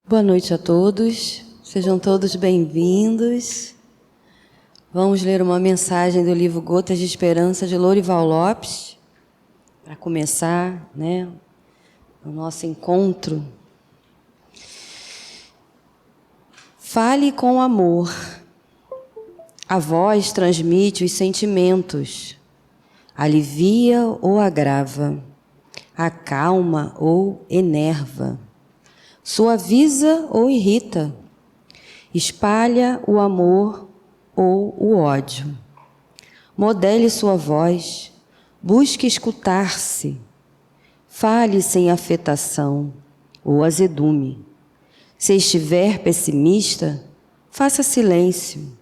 Boa noite a todos, sejam todos bem-vindos. Vamos ler uma mensagem do livro Gotas de Esperança, de Lorival Lopes, para começar, o nosso encontro. Fale com amor. A voz transmite os sentimentos, alivia ou agrava, acalma ou enerva, suaviza ou irrita, espalha o amor ou o ódio. Modele sua voz, busque escutar-se, fale sem afetação ou azedume. Se estiver pessimista, faça silêncio,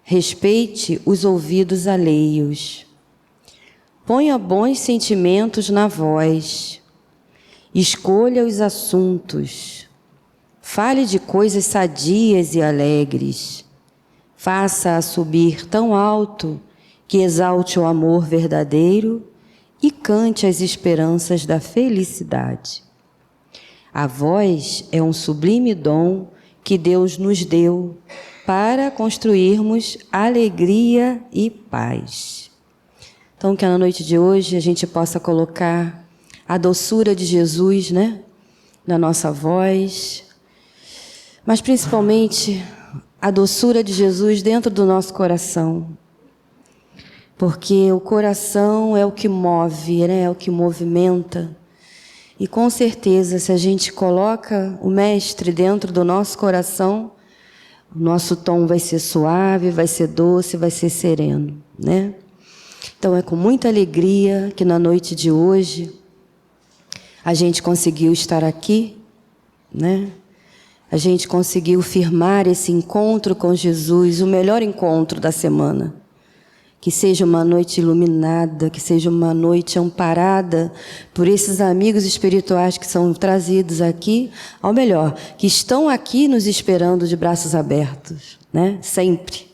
respeite os ouvidos alheios. Ponha bons sentimentos na voz, escolha os assuntos, fale de coisas sadias e alegres, faça-a subir tão alto que exalte o amor verdadeiro e cante as esperanças da felicidade. A voz é um sublime dom que Deus nos deu para construirmos alegria e paz. Então, que na noite de hoje a gente possa colocar a doçura de Jesus, na nossa voz, mas principalmente a doçura de Jesus dentro do nosso coração, porque o coração é o que move, é o que movimenta, e com certeza se a gente coloca o Mestre dentro do nosso coração, o nosso tom vai ser suave, vai ser doce, vai ser sereno, Então é com muita alegria que na noite de hoje a gente conseguiu estar aqui, A gente conseguiu firmar esse encontro com Jesus, o melhor encontro da semana. Que seja uma noite iluminada, que seja uma noite amparada por esses amigos espirituais que são trazidos aqui, ao melhor, que estão aqui nos esperando de braços abertos, Sempre.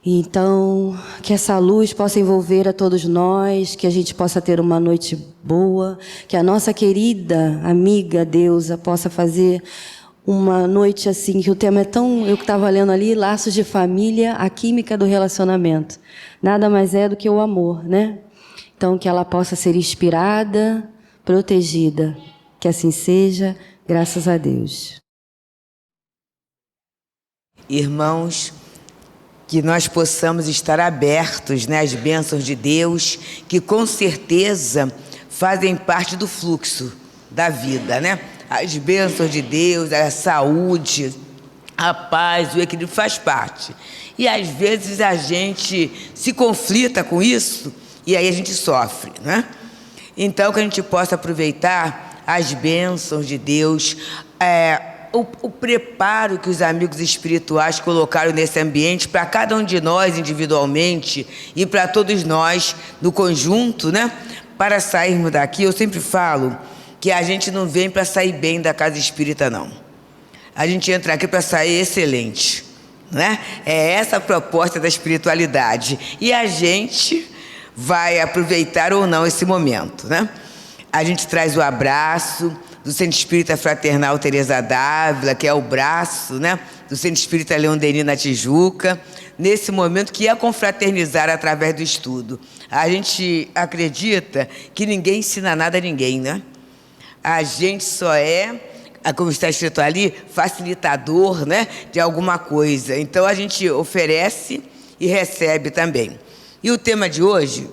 Então, que essa luz possa envolver a todos nós, que a gente possa ter uma noite boa, que a nossa querida amiga deusa possa fazer uma noite assim, que o tema é tão... Eu que estava lendo ali, laços de família, a química do relacionamento. Nada mais é do que o amor, Então, que ela possa ser inspirada, protegida. Que assim seja, graças a Deus. Irmãos, que nós possamos estar abertos às bênçãos de Deus, que com certeza fazem parte do fluxo da vida, As bênçãos de Deus, a saúde, a paz, o equilíbrio faz parte. E às vezes a gente se conflita com isso e aí a gente sofre, Então que a gente possa aproveitar as bênçãos de Deus, o preparo que os amigos espirituais colocaram nesse ambiente para cada um de nós individualmente e para todos nós no conjunto, Para sairmos daqui, eu sempre falo que a gente não vem para sair bem da casa espírita, não. A gente entra aqui para sair excelente, É essa a proposta da espiritualidade. E a gente vai aproveitar ou não esse momento, A gente traz o abraço do Centro Espírita Fraternal Teresa d'Ávila, que é o braço, do Centro Espírita Leão Denis na Tijuca, nesse momento que ia confraternizar através do estudo. A gente acredita que ninguém ensina nada a ninguém, A gente só é, como está escrito ali, facilitador, de alguma coisa. Então a gente oferece e recebe também. E o tema de hoje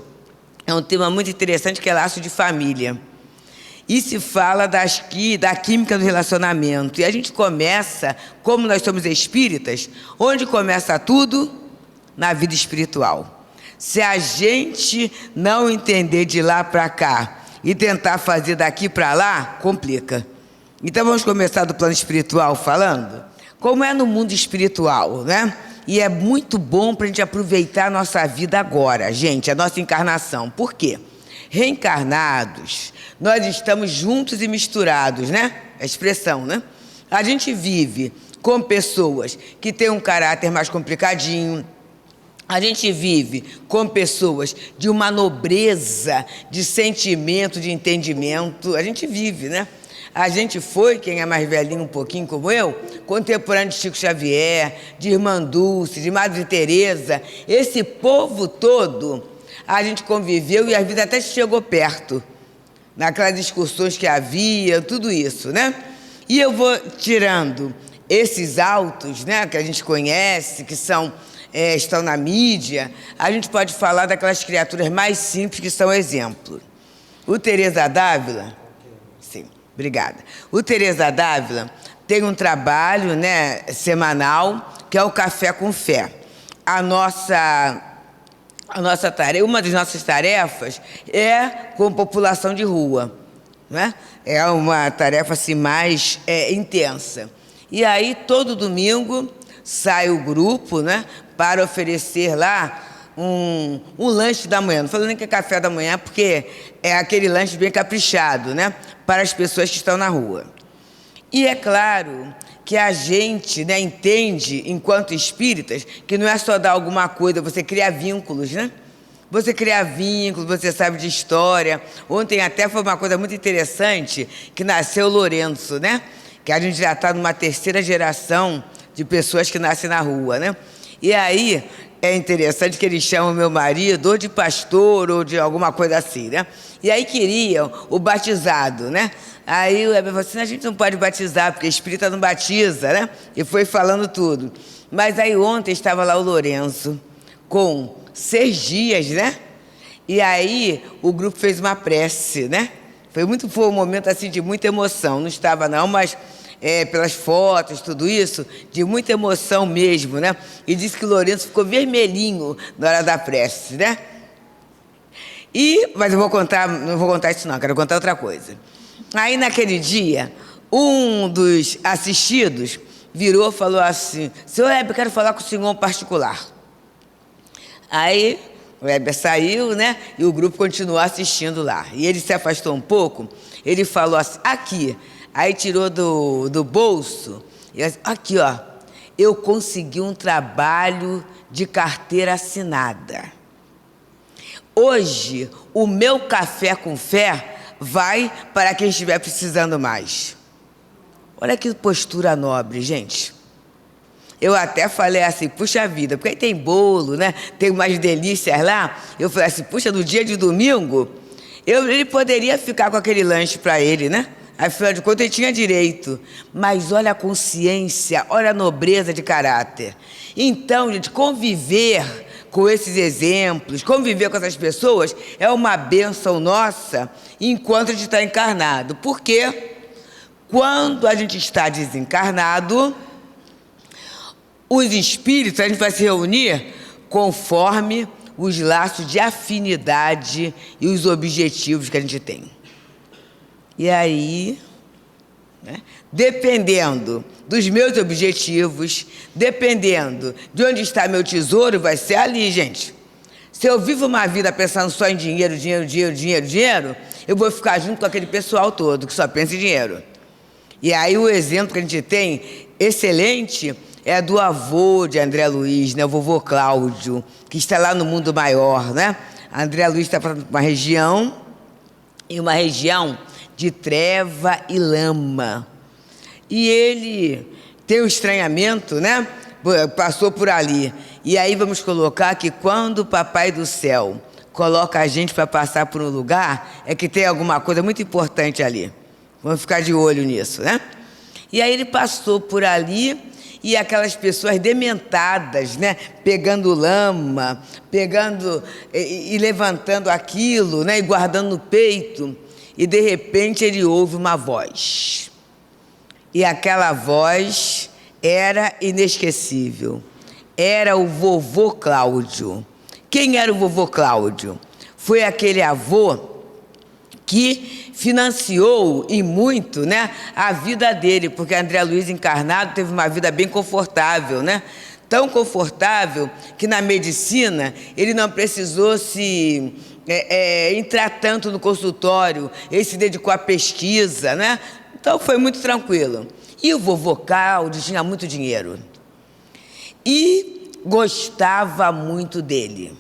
é um tema muito interessante, que é laço de família. E se fala da química do relacionamento. E a gente começa, como nós somos espíritas, onde começa tudo? Na vida espiritual. Se a gente não entender de lá para cá e tentar fazer daqui para lá, complica. Então vamos começar do plano espiritual falando? Como é no mundo espiritual, E é muito bom para a gente aproveitar a nossa vida agora, gente, a nossa encarnação. Por quê? Reencarnados, nós estamos juntos e misturados, A expressão, A gente vive com pessoas que têm um caráter mais complicadinho. A gente vive com pessoas de uma nobreza, de sentimento, de entendimento. A gente vive, A gente foi, quem é mais velhinho um pouquinho como eu, contemporâneo de Chico Xavier, de Irmã Dulce, de Madre Teresa, esse povo todo, a gente conviveu e a vida até chegou perto, naquelas excursões que havia, tudo isso, né? E eu vou tirando esses autos, né, que a gente conhece, que são, estão na mídia, a gente pode falar daquelas criaturas mais simples que são exemplo. O Teresa d'Ávila, sim, obrigada. O Teresa d'Ávila tem um trabalho, né, semanal, que é o Café com Fé. A nossa tarefa, uma das nossas tarefas é com população de rua, né? É uma tarefa assim mais intensa. E aí todo domingo sai o grupo, né, para oferecer lá um lanche da manhã. Não falando nem que é café da manhã, porque é aquele lanche bem caprichado, né, para as pessoas que estão na rua. E é claro que a gente, né, entende, enquanto espíritas, que não é só dar alguma coisa, você cria vínculos, né? Você cria vínculos, você sabe de história. Ontem até foi uma coisa muito interessante, que nasceu o Lourenço, né? Que a gente já está numa terceira geração de pessoas que nascem na rua, né? E aí é interessante que eles chamam meu marido ou de pastor ou de alguma coisa assim, né? E aí queriam o batizado, né? Aí o Heber falou assim, a gente não pode batizar, porque espírita não batiza, né? E foi falando tudo. Mas aí ontem estava lá o Lourenço, com 6 dias, né? E aí o grupo fez uma prece, né? Foi um momento assim de muita emoção. Não estava não, mas pelas fotos, tudo isso, de muita emoção mesmo, né? E disse que o Lourenço ficou vermelhinho na hora da prece, né? Mas eu vou contar, não vou contar isso não, quero contar outra coisa. Aí naquele dia, um dos assistidos virou e falou assim, senhor Heber, quero falar com o senhor em particular. Aí o Heber saiu, né? E o grupo continuou assistindo lá. E ele se afastou um pouco, ele falou assim, aqui. Aí tirou do bolso, e assim, aqui ó, eu consegui um trabalho de carteira assinada. Hoje, o meu Café com Fé vai para quem estiver precisando mais. Olha que postura nobre, gente. Eu até falei assim, puxa vida, porque aí tem bolo, né? Tem umas delícias lá. Eu falei assim, puxa, no dia de domingo, ele poderia ficar com aquele lanche para ele, né? Afinal de contas, ele tinha direito. Mas olha a consciência, olha a nobreza de caráter. Então, gente, conviver com esses exemplos, conviver com essas pessoas, é uma bênção nossa enquanto a gente está encarnado. Porque quando a gente está desencarnado, os espíritos, a gente vai se reunir conforme os laços de afinidade e os objetivos que a gente tem. E aí, né, dependendo dos meus objetivos, dependendo de onde está meu tesouro, vai ser ali, gente. Se eu vivo uma vida pensando só em dinheiro, dinheiro, dinheiro, dinheiro, dinheiro, eu vou ficar junto com aquele pessoal todo que só pensa em dinheiro. E aí o exemplo que a gente tem, excelente, é do avô de André Luiz, né, o vovô Cláudio, que está lá no mundo maior, né? André Luiz está para uma região, de treva e lama. E ele tem um estranhamento, né? Passou por ali. E aí vamos colocar que quando o Papai do Céu coloca a gente para passar por um lugar, é que tem alguma coisa muito importante ali. Vamos ficar de olho nisso, né? E aí ele passou por ali e aquelas pessoas dementadas, né? Pegando lama, pegando e levantando aquilo, né? E guardando no peito. E, de repente, ele ouve uma voz. E aquela voz era inesquecível. Era o vovô Cláudio. Quem era o vovô Cláudio? Foi aquele avô que financiou, e muito, né, a vida dele, porque André Luiz encarnado teve uma vida bem confortável, né? Tão confortável que na medicina ele não precisou se entrar tanto no consultório, ele se dedicou à pesquisa, né? Então foi muito tranquilo. E o vovô Cláudio tinha muito dinheiro e gostava muito dele.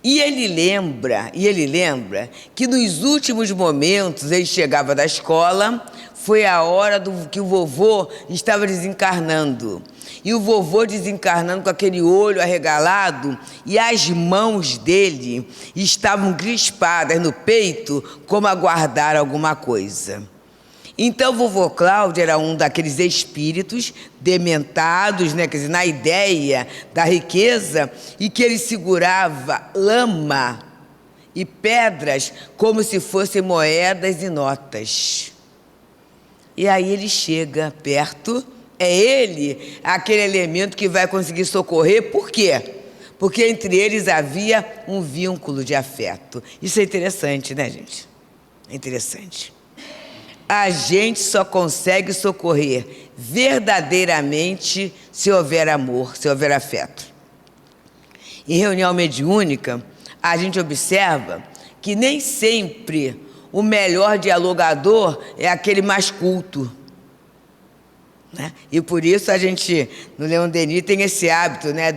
E ele lembra que nos últimos momentos ele chegava da escola, foi a hora que o vovô estava desencarnando. E o vovô desencarnando com aquele olho arregalado e as mãos dele estavam crispadas no peito como a guardar alguma coisa. Então, o vovô Cláudio era um daqueles espíritos dementados, né, quer dizer, na ideia da riqueza, e que ele segurava lama e pedras como se fossem moedas e notas. E aí ele chega perto, é ele aquele elemento que vai conseguir socorrer, por quê? Porque entre eles havia um vínculo de afeto. Isso é interessante, né, gente? É interessante. A gente só consegue socorrer verdadeiramente se houver amor, se houver afeto. Em reunião mediúnica, a gente observa que nem sempre o melhor dialogador é aquele mais culto, né? E por isso a gente, no Leon Denis, tem esse hábito, né,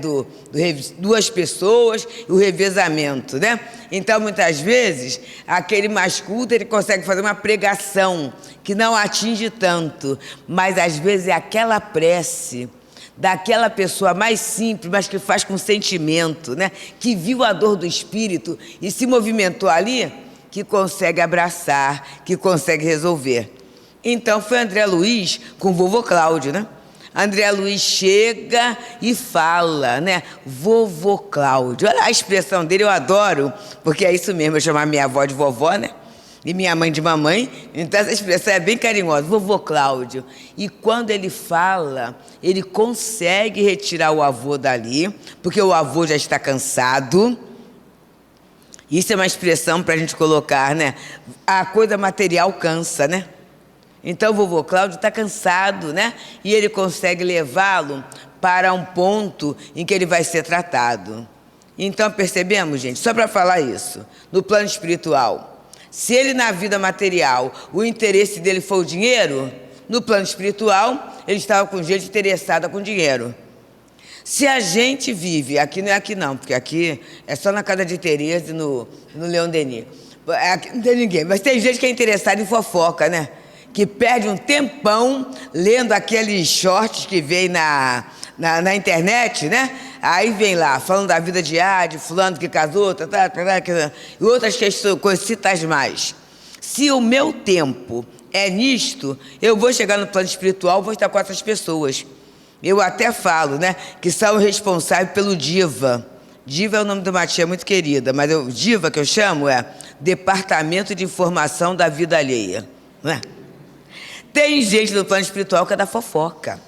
duas pessoas e o revezamento, né? Então, muitas vezes, aquele mais culto, ele consegue fazer uma pregação que não atinge tanto, mas às vezes é aquela prece daquela pessoa mais simples, mas que faz com sentimento, né? Que viu a dor do espírito e se movimentou ali, que consegue abraçar, que consegue resolver. Então, foi André Luiz com o vovô Cláudio, né? André Luiz chega e fala, né? Vovô Cláudio. Olha a expressão dele, eu adoro, porque é isso mesmo, eu chamar minha avó de vovó, né? E minha mãe de mamãe. Então, essa expressão é bem carinhosa, vovô Cláudio. E quando ele fala, ele consegue retirar o avô dali, porque o avô já está cansado. Isso é uma expressão para a gente colocar, né? A coisa material cansa, né? Então, o vovô Cláudio está cansado, né? E ele consegue levá-lo para um ponto em que ele vai ser tratado. Então, percebemos, gente, só para falar isso, no plano espiritual, se ele na vida material, o interesse dele foi o dinheiro, no plano espiritual, ele estava com gente interessada com dinheiro. Se a gente vive, aqui não é aqui não, porque aqui é só na casa de Tereza e no Leon Denis. Aqui não tem ninguém, mas tem gente que é interessada em fofoca, né? Que perde um tempão lendo aqueles shorts que vem na internet, né? Aí vem lá, falando da vida diária, fulano que casou, e outras questões, coisitas mais. Se o meu tempo é nisto, eu vou chegar no plano espiritual, vou estar com essas pessoas. Eu até falo, né, que são responsáveis pelo DIVA. DIVA é o nome de uma tia muito querida, mas o DIVA que eu chamo é Departamento de Informação da Vida Alheia, não é? Tem gente no plano espiritual que é da fofoca.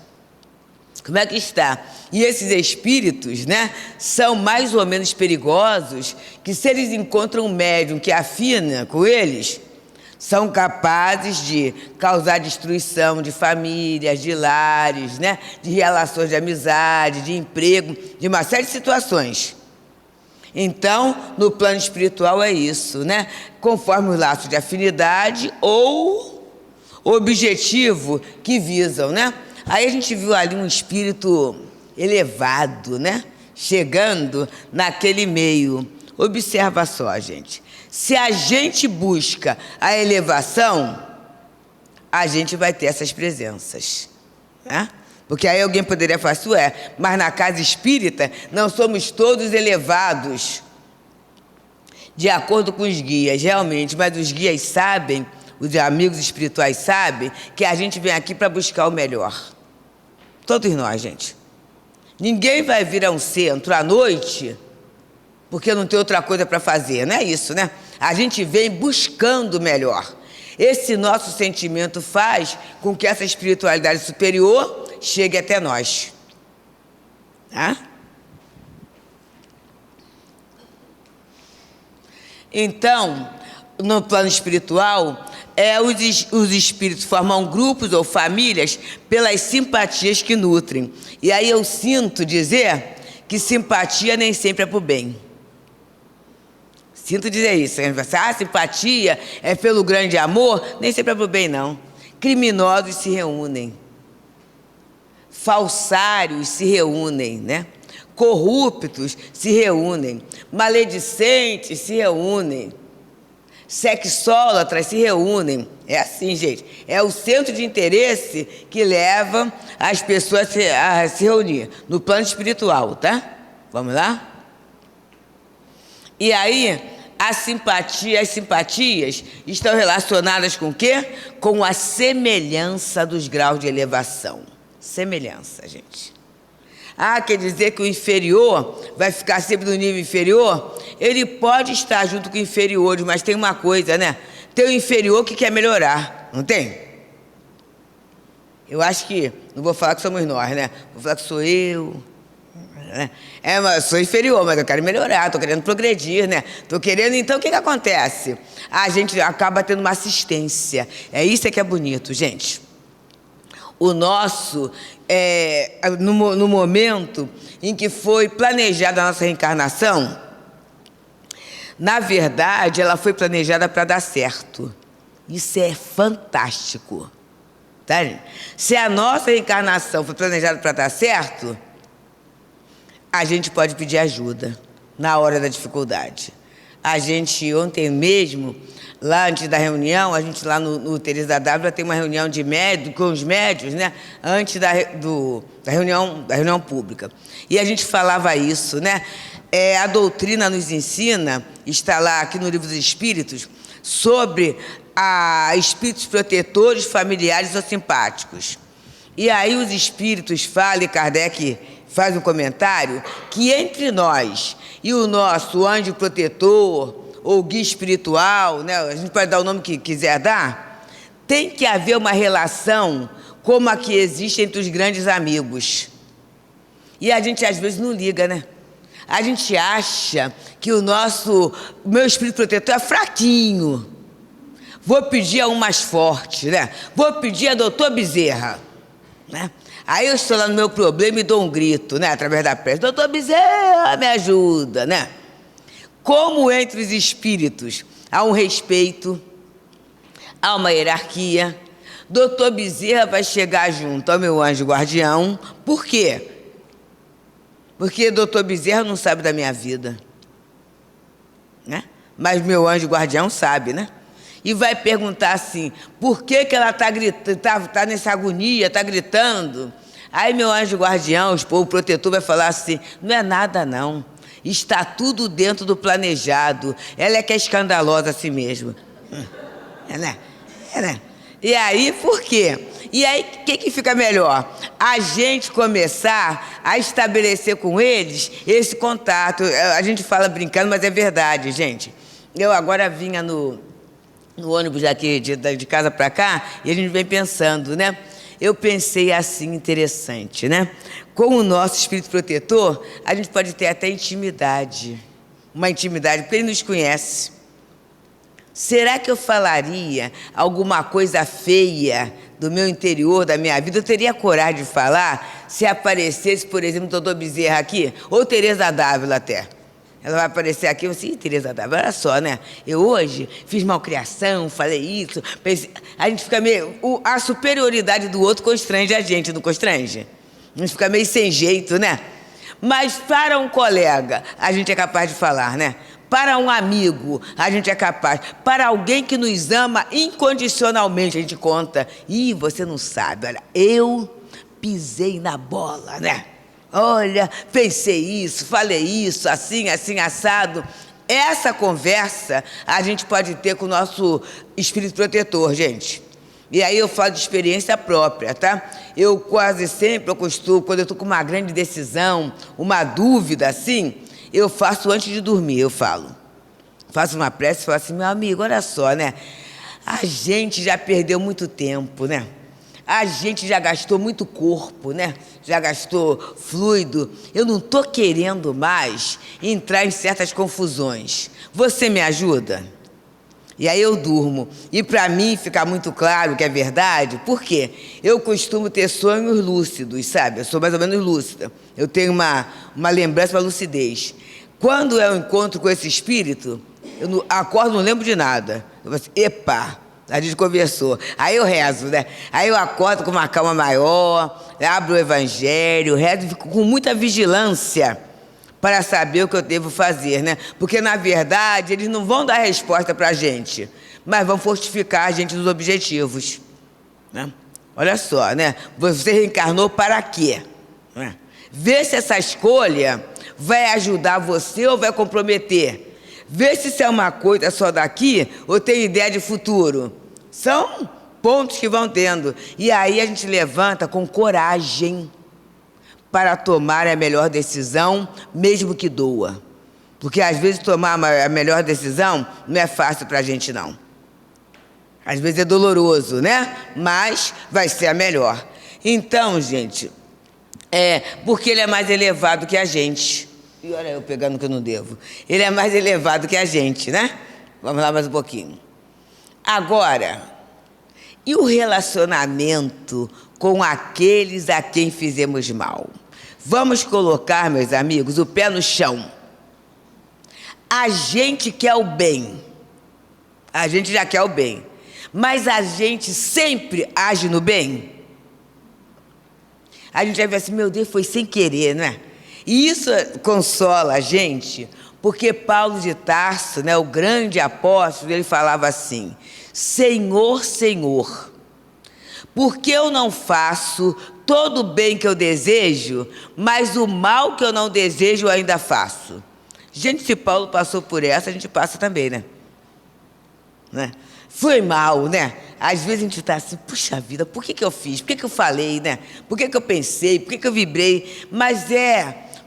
Como é que está? E esses espíritos, né, são mais ou menos perigosos, que se eles encontram um médium que afina com eles, são capazes de causar destruição de famílias, de lares, né, de relações de amizade, de emprego, de uma série de situações. Então, no plano espiritual é isso, né? Conforme os laços de afinidade ou objetivo que visam, né? Aí a gente viu ali um espírito elevado, né? Chegando naquele meio. Observa só, gente. Se a gente busca a elevação, a gente vai ter essas presenças, né? Porque aí alguém poderia falar assim, mas na casa espírita não somos todos elevados de acordo com os guias, realmente, mas os guias sabem, os amigos espirituais sabem que a gente vem aqui para buscar o melhor. Todos nós, gente. Ninguém vai vir a um centro à noite porque não tem outra coisa para fazer, não é isso, né? A gente vem buscando o melhor. Esse nosso sentimento faz com que essa espiritualidade superior chegue até nós. Tá? Então, no plano espiritual, os espíritos formam grupos ou famílias pelas simpatias que nutrem. E aí eu sinto dizer que simpatia nem sempre é para o bem. Sinto dizer isso. Simpatia é pelo grande amor, nem sempre é para o bem, não. Criminosos se reúnem. Falsários se reúnem, né? corruptos se reúnem, maledicentes se reúnem, sexólatras se reúnem. É assim, gente. É o centro de interesse que leva as pessoas a se reunir no plano espiritual, tá? Vamos lá? E aí, as simpatias estão relacionadas com o quê? Com a semelhança dos graus de elevação. Semelhança, gente. Ah, quer dizer que o inferior vai ficar sempre no nível inferior? Ele pode estar junto com inferiores, mas tem uma coisa, né? Tem o inferior que quer melhorar, não tem? Eu acho que, não vou falar que somos nós, né? Vou falar que sou eu. Mas eu sou inferior, mas eu quero melhorar, estou querendo progredir, né? Estou querendo, então o que acontece? A gente acaba tendo uma assistência. É isso que é bonito, gente. O nosso, no momento em que foi planejada a nossa reencarnação, na verdade, ela foi planejada para dar certo. Isso é fantástico. Tá, gente? Se a nossa reencarnação foi planejada para dar certo, a gente pode pedir ajuda na hora da dificuldade. A gente, ontem mesmo, lá antes da reunião, a gente lá no Teresa d'Ávila tem uma reunião de médios, com os médios, né? Antes da reunião pública. E a gente falava isso, né? A doutrina nos ensina, está lá aqui no Livro dos Espíritos, sobre espíritos protetores, familiares ou simpáticos. E aí os espíritos falam, e Kardec faz um comentário, que entre nós e o nosso anjo protetor, ou guia espiritual, né? A gente pode dar o nome que quiser dar, tem que haver uma relação como a que existe entre os grandes amigos. E a gente às vezes não liga, né? A gente acha que o meu espírito protetor é fraquinho. Vou pedir a um mais forte, né? Vou pedir a doutor Bezerra, né? Aí eu estou lá no meu problema e dou um grito, né? Através da prece. Doutor Bezerra, me ajuda, né? Como entre os espíritos há um respeito, há uma hierarquia, doutor Bezerra vai chegar junto ao meu anjo guardião. Por quê? Porque doutor Bezerra não sabe da minha vida, né? Mas meu anjo guardião sabe, né? E vai perguntar assim, por que ela está gritando, tá nessa agonia, está gritando? Aí meu anjo guardião, o protetor, vai falar assim, não é nada não, está tudo dentro do planejado, ela é que é escandalosa assim mesmo. Né? E aí, por quê? E aí, o que fica melhor? A gente começar a estabelecer com eles esse contato. A gente fala brincando, mas é verdade, gente. Eu agora vinha no ônibus daqui, de casa para cá, e a gente vem pensando, né? Eu pensei assim, interessante, né? Com o nosso espírito protetor, a gente pode ter até intimidade. Uma intimidade, porque ele nos conhece. Será que eu falaria alguma coisa feia do meu interior, da minha vida? Eu teria coragem de falar se aparecesse, por exemplo, o doutor Bezerra aqui, ou Teresa d'Ávila até. Ela vai aparecer aqui e eu assim, Teresa d'Ávila, olha só, né? Eu hoje fiz malcriação, falei isso, pensei... A gente fica meio... A superioridade do outro constrange a gente, não constrange? A gente fica meio sem jeito, né? Mas para um colega, a gente é capaz de falar, né? Para um amigo, a gente é capaz. Para alguém que nos ama incondicionalmente, a gente conta. Ih, você não sabe, olha, eu pisei na bola, né? Olha, pensei isso, falei isso, assim, assim, assado. Essa conversa a gente pode ter com o nosso espírito protetor, gente. E aí eu falo de experiência própria, tá? Eu quase sempre, eu costumo, quando eu estou com uma grande decisão, uma dúvida assim, eu faço antes de dormir, eu falo. Faço uma prece e falo assim, meu amigo, olha só, né? A gente já perdeu muito tempo, né? A gente já gastou muito corpo, né? Já gastou fluido. Eu não estou querendo mais entrar em certas confusões. Você me ajuda? E aí eu durmo. E para mim fica muito claro que é verdade, por quê? Eu costumo ter sonhos lúcidos, sabe? Eu sou mais ou menos lúcida. Eu tenho uma lembrança, uma lucidez. Quando eu encontro com esse espírito, eu acordo, não lembro de nada. Eu falo assim, epa, a gente conversou. Aí eu rezo, né? Aí eu acordo com uma calma maior, abro o evangelho, rezo, fico com muita vigilância para saber o que eu devo fazer, né? Porque, na verdade, eles não vão dar resposta para a gente, mas vão fortificar a gente nos objetivos, né? Olha só, né? Você reencarnou para quê? Né? Vê se essa escolha vai ajudar você ou vai comprometer. Vê se isso é uma coisa só daqui ou tem ideia de futuro. São pontos que vão tendo. E aí a gente levanta com coragem para tomar a melhor decisão, mesmo que doa. Porque às vezes tomar a melhor decisão não é fácil para a gente, não. Às vezes é doloroso, né? Mas vai ser a melhor. Então, gente, porque ele é mais elevado que a gente. E olha eu pegando o que eu não devo. Ele é mais elevado que a gente, né? Vamos lá mais um pouquinho. Agora, e o relacionamento com aqueles a quem fizemos mal? Vamos colocar, meus amigos, o pé no chão. A gente quer o bem. A gente já quer o bem. Mas a gente sempre age no bem. A gente vai ver assim, meu Deus, foi sem querer, não é? E isso consola a gente, porque Paulo de Tarso, né, o grande apóstolo, ele falava assim, Senhor, Senhor, por que eu não faço todo o bem que eu desejo, mas o mal que eu não desejo eu ainda faço? Gente, se Paulo passou por essa, a gente passa também, né? Foi mal, né? Às vezes a gente está assim, puxa vida, por que eu fiz? Por que eu falei, né? Por que eu pensei? Por que eu vibrei? Mas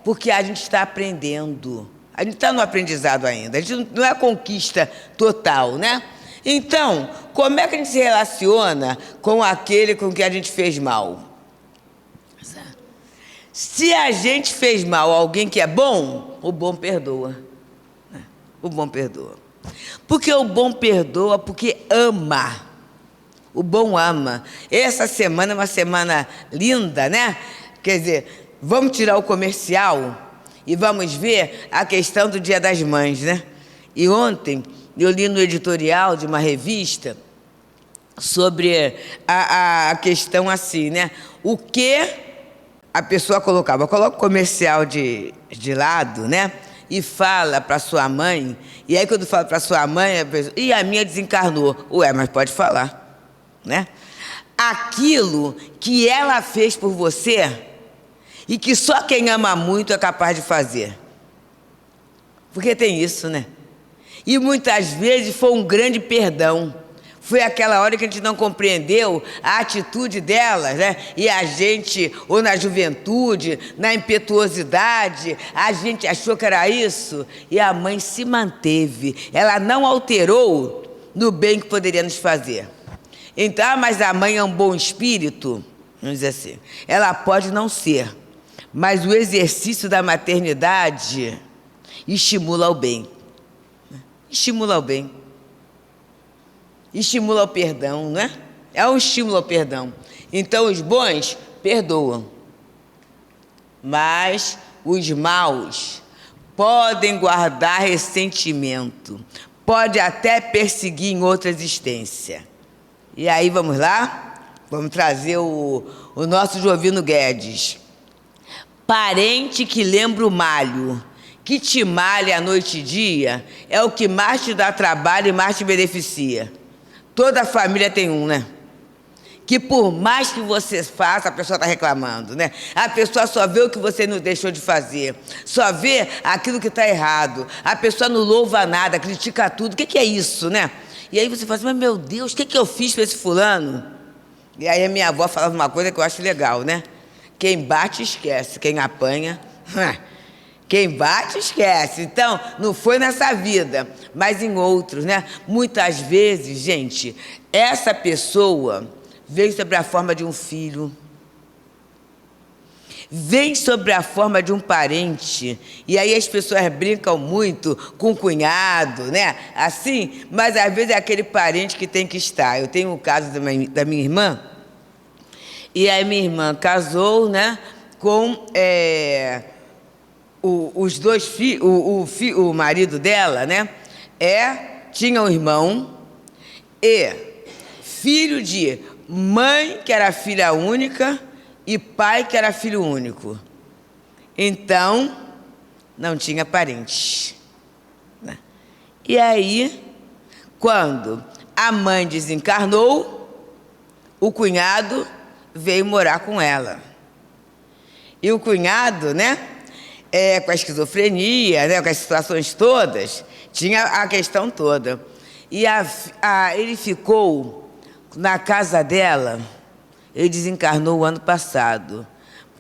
porque a gente está aprendendo. A gente está no aprendizado ainda. A gente não é conquista total, né? Então, como é que a gente se relaciona com aquele com que a gente fez mal? Se a gente fez mal a alguém que é bom, o bom perdoa. O bom perdoa. Porque o bom perdoa porque ama. O bom ama. Essa semana é uma semana linda, né? Quer dizer, vamos tirar o comercial e vamos ver a questão do Dia das Mães, né? E ontem eu li no editorial de uma revista sobre a questão assim, né? O que a pessoa colocava? Coloca o comercial de lado, né? E fala para sua mãe, e aí quando fala para sua mãe, a pessoa, e a minha desencarnou. Ué, mas pode falar, né? Aquilo que ela fez por você e que só quem ama muito é capaz de fazer. Porque tem isso, né? E muitas vezes foi um grande perdão. Foi aquela hora que a gente não compreendeu a atitude delas, né? E a gente, ou na juventude, na impetuosidade, a gente achou que era isso. E a mãe se manteve. Ela não alterou no bem que poderia nos fazer. Então, mas a mãe é um bom espírito, vamos dizer assim. Ela pode não ser, mas o exercício da maternidade estimula o bem. Estimula o bem. Estimula o perdão, não é? É um estímulo ao perdão. Então, os bons perdoam. Mas os maus podem guardar ressentimento. Pode até perseguir em outra existência. E aí, vamos lá? Vamos trazer o nosso Jovino Guedes. Parente que lembra o malho, que te malha à noite e dia, é o que mais te dá trabalho e mais te beneficia. Toda família tem um, né? Que por mais que você faça, a pessoa está reclamando, né? A pessoa só vê o que você não deixou de fazer. Só vê aquilo que está errado. A pessoa não louva nada, critica tudo. O que é isso, né? E aí você fala assim, mas meu Deus, o que eu fiz para esse fulano? E aí a minha avó falava uma coisa que eu acho legal, né? Quem bate, esquece. Quem apanha... Quem bate, esquece. Então, não foi nessa vida, mas em outros, né? Muitas vezes, gente, essa pessoa vem sobre a forma de um filho, vem sobre a forma de um parente. E aí as pessoas brincam muito com o cunhado, né? Assim, mas às vezes é aquele parente que tem que estar. Eu tenho um caso da minha irmã, e aí minha irmã casou, né? Com... os dois filhos, o marido dela, né, tinha um irmão e filho de mãe, que era filha única, e pai, que era filho único. Então, não tinha parentes, né? E aí, quando a mãe desencarnou, o cunhado veio morar com ela. E o cunhado, né, com a esquizofrenia, né, com as situações todas, tinha a questão toda. E ele ficou na casa dela, ele desencarnou o ano passado,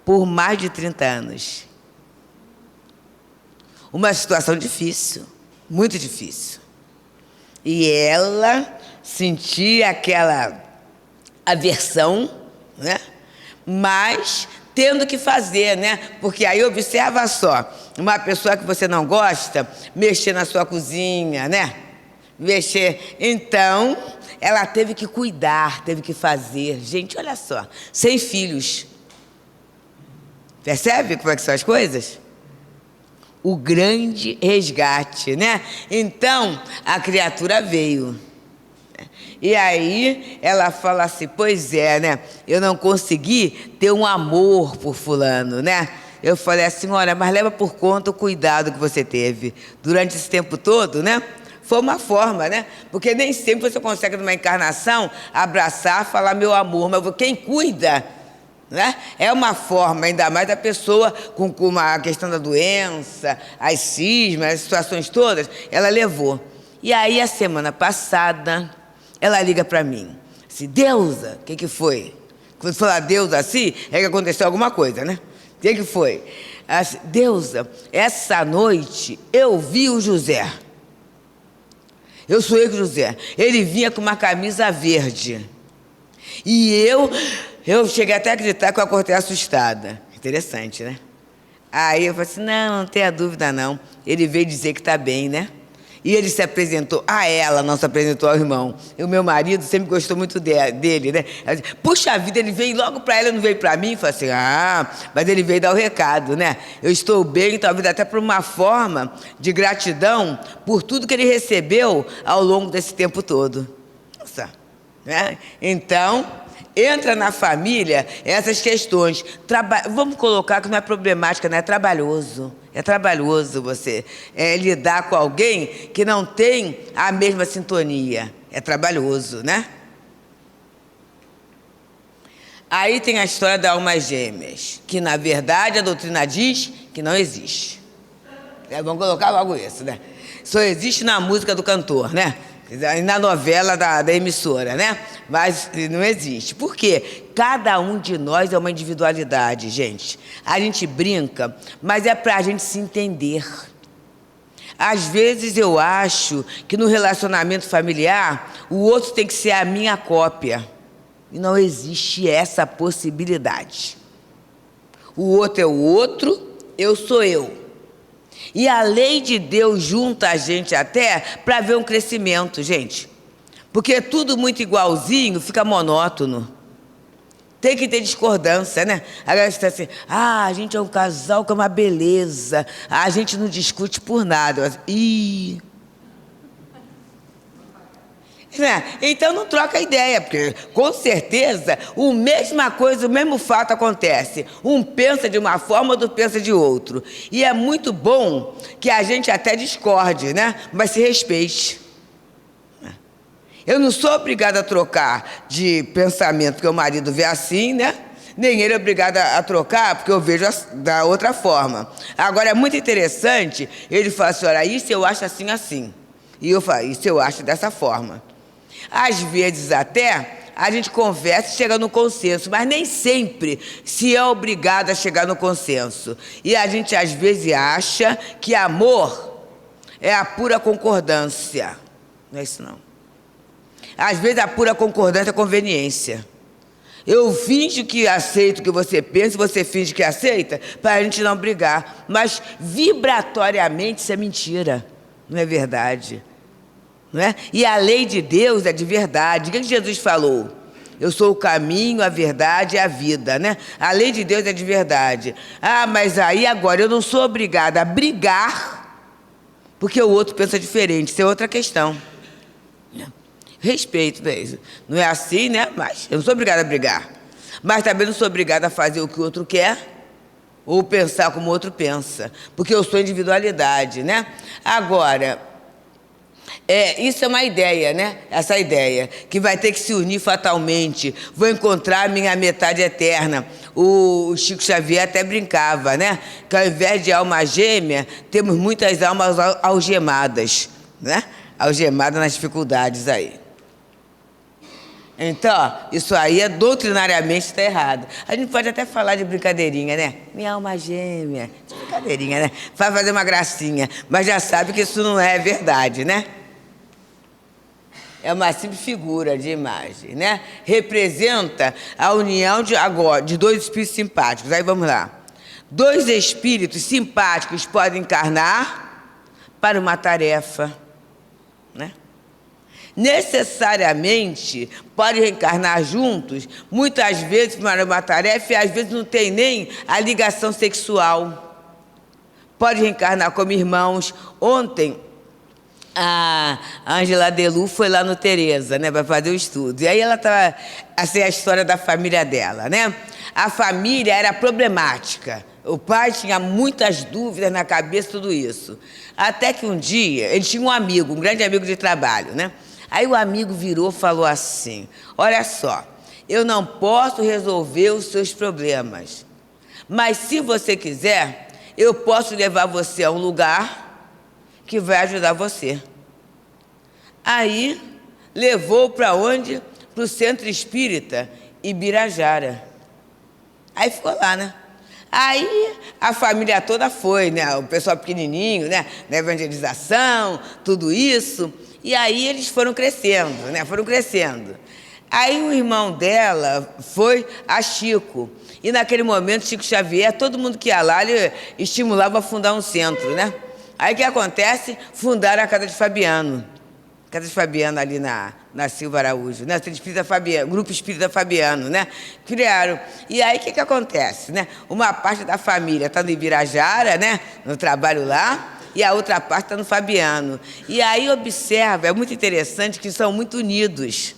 por mais de 30 anos. Uma situação difícil, muito difícil. E ela sentia aquela aversão, né? Mas tendo que fazer, né? Porque aí observa só, uma pessoa que você não gosta, mexer na sua cozinha, né? Mexer. Então, ela teve que cuidar, teve que fazer. Gente, olha só, sem filhos. Percebe como é que são as coisas? O grande resgate, né? Então, a criatura veio. E aí, ela fala assim, pois é, né? Eu não consegui ter um amor por fulano, né? Eu falei assim, olha, mas leva por conta o cuidado que você teve durante esse tempo todo, né? Foi uma forma, né? Porque nem sempre você consegue, numa encarnação, abraçar, falar meu amor, mas quem cuida, né? É uma forma, ainda mais da pessoa com a questão da doença, as cismas, as situações todas, ela levou. E aí, a semana passada, ela liga para mim, assim, Deusa, o que foi? Quando você fala Deusa assim, é que aconteceu alguma coisa, né? O que foi? Assim, Deusa, essa noite eu vi o José. Eu sonhei com o José. Ele vinha com uma camisa verde. E eu cheguei até a acreditar que eu acordei assustada. Interessante, né? Aí eu falei assim, não tenha dúvida não. Ele veio dizer que está bem, né? E ele se apresentou a ela, não se apresentou ao irmão. E o meu marido sempre gostou muito dele, né? Puxa vida, ele veio logo para ela, não veio para mim? Falei assim, mas ele veio dar o recado, né? Eu estou bem, talvez até por uma forma de gratidão por tudo que ele recebeu ao longo desse tempo todo. Nossa, né? Então, entra na família essas questões. Vamos colocar que não é problemática, não é trabalhoso. É trabalhoso você lidar com alguém que não tem a mesma sintonia. É trabalhoso, né? Aí tem a história das almas gêmeas, que na verdade a doutrina diz que não existe. Vamos colocar logo isso, né? Só existe na música do cantor, né? E na novela da emissora, né? Mas não existe. Por quê? Cada um de nós é uma individualidade, gente. A gente brinca, mas é para a gente se entender. Às vezes eu acho que no relacionamento familiar, o outro tem que ser a minha cópia. E não existe essa possibilidade. O outro é o outro, eu sou eu. E a lei de Deus junta a gente até para ver um crescimento, gente. Porque tudo muito igualzinho fica monótono. Tem que ter discordância, né? Agora você está assim, a gente é um casal que é uma beleza. A gente não discute por nada. Ih... Então não troca ideia, porque com certeza a mesma coisa, o mesmo fato acontece. Um pensa de uma forma, outro pensa de outro. E é muito bom que a gente até discorde, né? Mas se respeite. Eu não sou obrigada a trocar de pensamento porque o marido vê assim, né? Nem ele é obrigado a trocar porque eu vejo da outra forma. Agora é muito interessante, ele fala assim, olha, isso eu acho assim, assim. E eu falo, isso eu acho dessa forma. Às vezes até a gente conversa e chega no consenso, mas nem sempre se é obrigado a chegar no consenso. E a gente às vezes acha que amor é a pura concordância. Não é isso não. Às vezes a pura concordância é conveniência. Eu finjo que aceito o que você pensa, você finge que aceita, para a gente não brigar. Mas vibratoriamente isso é mentira, não é verdade. Não é? E a lei de Deus é de verdade. O que Jesus falou? Eu sou o caminho, a verdade e a vida, né? A lei de Deus é de verdade. Mas aí agora eu não sou obrigada a brigar porque o outro pensa diferente. Isso é outra questão. Respeito, não é assim, né? Mas eu não sou obrigada a brigar. Mas também não sou obrigada a fazer o que o outro quer ou pensar como o outro pensa, porque eu sou individualidade, né? Agora, isso é uma ideia, né? Essa ideia, que vai ter que se unir fatalmente. Vou encontrar a minha metade eterna. O Chico Xavier até brincava, né? Que ao invés de alma gêmea, temos muitas almas algemadas, né? Algemadas nas dificuldades aí. Então, isso aí doutrinariamente está errado. A gente pode até falar de brincadeirinha, né? Minha alma gêmea, de brincadeirinha, né? Vai fazer uma gracinha, mas já sabe que isso não é verdade, né? É uma simples figura de imagem, né? Representa a união de dois espíritos simpáticos. Aí vamos lá. Dois espíritos simpáticos podem encarnar para uma tarefa, né? Necessariamente podem reencarnar juntos, muitas vezes para uma tarefa, e às vezes não tem nem a ligação sexual. Pode reencarnar como irmãos. Ontem, a Ângela Delu foi lá no Tereza, né, para fazer o estudo. E aí ela estava, assim, a história da família dela, né? A família era problemática. O pai tinha muitas dúvidas na cabeça, tudo isso. Até que um dia, ele tinha um amigo, um grande amigo de trabalho, né? Aí o amigo virou e falou assim: olha só, eu não posso resolver os seus problemas, mas se você quiser, eu posso levar você a um lugar que vai ajudar você. Aí levou para onde? Para o Centro Espírita Ibirajara. Aí ficou lá, né? Aí a família toda foi, né? O pessoal pequenininho, né? Na evangelização, tudo isso. E aí eles foram crescendo, né? Foram crescendo. Aí o irmão dela foi a Chico. E naquele momento, Chico Xavier, todo mundo que ia lá, ele estimulava a fundar um centro, né? Aí o que acontece? Fundaram a Casa de Fabiano. Casa de Fabiano ali na Silva Araújo, né? Espírita Fabiano, Grupo Espírita Fabiano, né? Criaram. E aí o que acontece, né? Uma parte da família está no Ibirajara, né? No trabalho lá, e a outra parte está no Fabiano. E aí observa, é muito interessante que são muito unidos.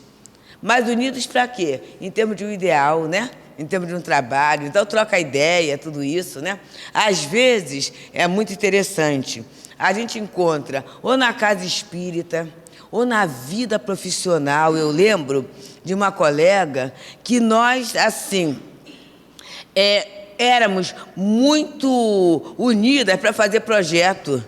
Mas unidos para quê? Em termos de um ideal, né? Em termos de um trabalho. Então troca ideia, tudo isso, né? Às vezes é muito interessante. A gente encontra ou na casa espírita, ou na vida profissional. Eu lembro de uma colega que nós, assim, éramos muito unidas para fazer projeto.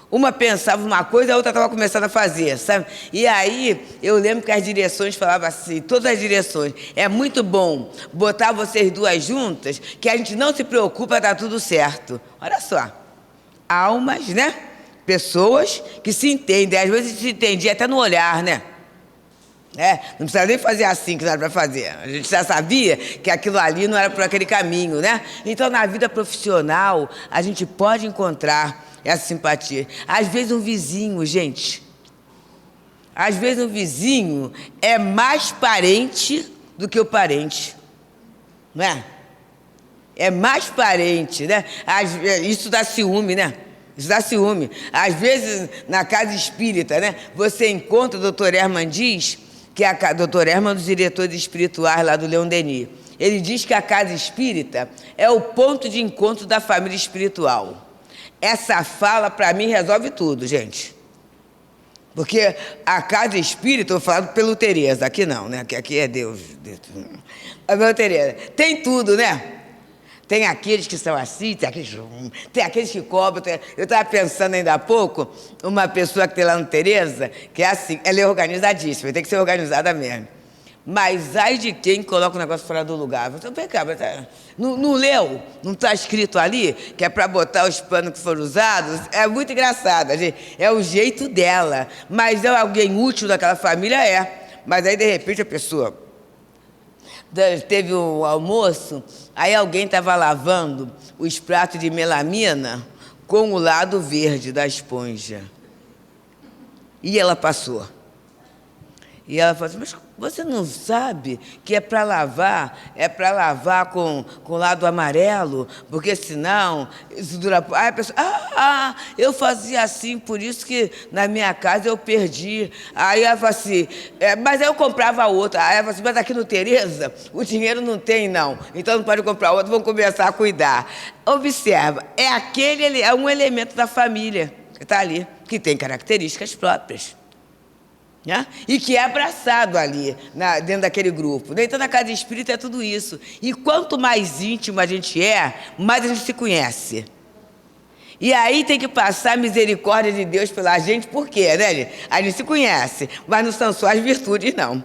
Uma pensava uma coisa, a outra estava começando a fazer, sabe? E aí, eu lembro que as direções falavam assim, todas as direções, é muito bom botar vocês duas juntas, que a gente não se preocupa, tá tudo certo. Olha só, almas, né? Pessoas que se entendem, às vezes se entendia até no olhar, né? Não precisa nem fazer assim que não era para fazer. A gente já sabia que aquilo ali não era por aquele caminho, né? Então, na vida profissional, a gente pode encontrar essa simpatia. Às vezes um vizinho, gente, às vezes um vizinho é mais parente do que o parente, não é? É mais parente, né? Isso dá ciúme, né? Isso dá ciúme. Às vezes, na casa espírita, né, você encontra o doutor Herman Dias, que é o doutor Herman dos diretores espirituais lá do Leon Denis. Ele diz que a casa espírita é o ponto de encontro da família espiritual. Essa fala, para mim, resolve tudo, gente. Porque a casa espírita, eu falo pelo Tereza, aqui não, né? Aqui é Deus. A meu Tereza, tem tudo, né? Tem aqueles que são assim, tem aqueles que cobram. Eu estava pensando ainda há pouco, uma pessoa que tem lá no Tereza, que é assim, ela é organizadíssima, tem que ser organizada mesmo. Mas ai de quem coloca o negócio fora do lugar. Vem cá, não leu? Não está escrito ali que é para botar os panos que foram usados? É muito engraçado, gente. É o jeito dela. Mas é alguém útil daquela família, é. Mas aí, de repente, a pessoa teve um almoço, aí alguém estava lavando os pratos de melamina com o lado verde da esponja. E ela passou. E ela falou assim, mas Você não sabe que é para lavar com lado amarelo, porque senão isso dura. Aí a pessoa, eu fazia assim, por isso que na minha casa eu perdi. Aí ela fala assim, mas aí eu comprava outra. Aí ela fala assim, mas aqui no Tereza o dinheiro não tem, não. Então não pode comprar outra, vamos começar a cuidar. Observa, é um elemento da família que está ali, que tem características próprias. Né? E que é abraçado ali, dentro daquele grupo. Então, na casa espírita é tudo isso. E quanto mais íntimo a gente é, mais a gente se conhece. E aí tem que passar a misericórdia de Deus pela gente, por quê, né? A gente se conhece, mas não são só as virtudes, não.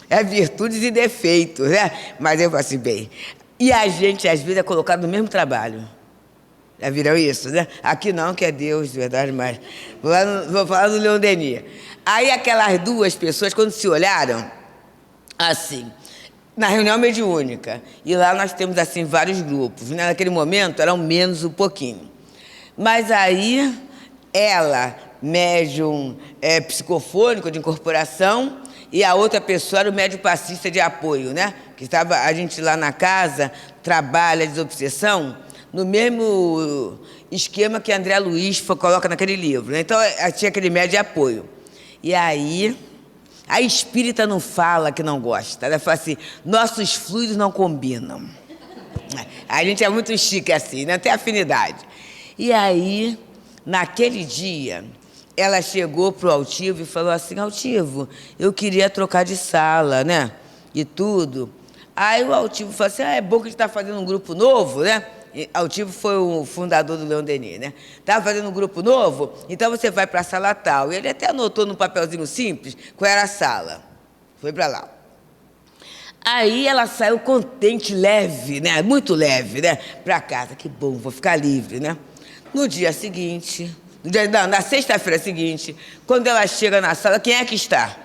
É virtudes e defeitos, né? Mas eu falo assim, bem, e a gente, às vezes, é colocado no mesmo trabalho. Já viram isso, né? Aqui não, que é Deus, de verdade, mas... Vou falar do Leon Denis. Aí aquelas duas pessoas, quando se olharam, assim, na reunião mediúnica, e lá nós temos, assim, vários grupos, né? Naquele momento eram menos um pouquinho. Mas aí, ela, médium psicofônico de incorporação, e a outra pessoa era o médium passista de apoio, né? Que estava, a gente lá na casa, trabalha desobsessão, no mesmo esquema que André Luiz coloca naquele livro, né? Então, tinha aquele médium de apoio. E aí, a espírita não fala que não gosta. Ela fala assim, nossos fluidos não combinam. A gente é muito chique assim, não tem afinidade. E aí, naquele dia, ela chegou para o Altivo e falou assim, Altivo, eu queria trocar de sala, né? E tudo. Aí o Altivo falou assim, é bom que a gente está fazendo um grupo novo, né? Altivo foi o fundador do Leon Denis, né? Estava fazendo um grupo novo, então você vai para a sala tal. E ele até anotou num papelzinho simples qual era a sala. Foi para lá. Aí ela saiu contente, leve, né? Muito leve, né? Para casa. Que bom, vou ficar livre, né? No dia seguinte, na sexta-feira seguinte, quando ela chega na sala, quem é que está?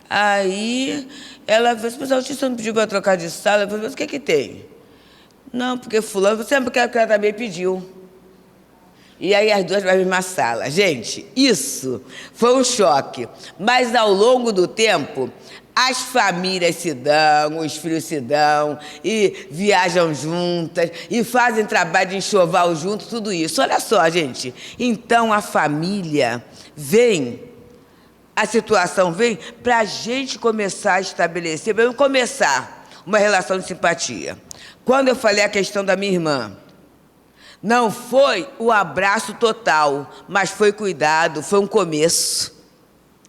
Aí ela falou assim, mas Altivo, você não pediu para trocar de sala? Eu falei, mas o que é que tem? Não, porque fulano, você porque ela também pediu. E aí as duas na mesma sala. Gente, isso foi um choque. Mas ao longo do tempo, as famílias se dão, os filhos se dão, e viajam juntas, e fazem trabalho de enxoval junto, tudo isso. Olha só, gente. Então a família vem, a situação vem para a gente começar a estabelecer, para começar uma relação de simpatia. Quando eu falei a questão da minha irmã, não foi o abraço total, mas foi cuidado, foi um começo.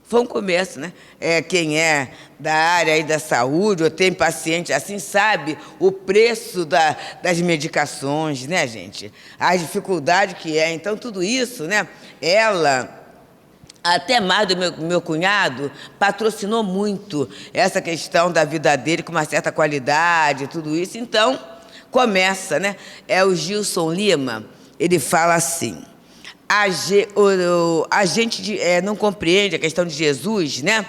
Foi um começo, né? Quem é da área aí da saúde, ou tem paciente assim, sabe o preço das medicações, né, gente? A dificuldade que é. Então, tudo isso, né? Ela... Até mais do meu cunhado, patrocinou muito essa questão da vida dele com uma certa qualidade, tudo isso. Então, começa, né? O Gilson Lima, ele fala assim, a gente não compreende a questão de Jesus, né?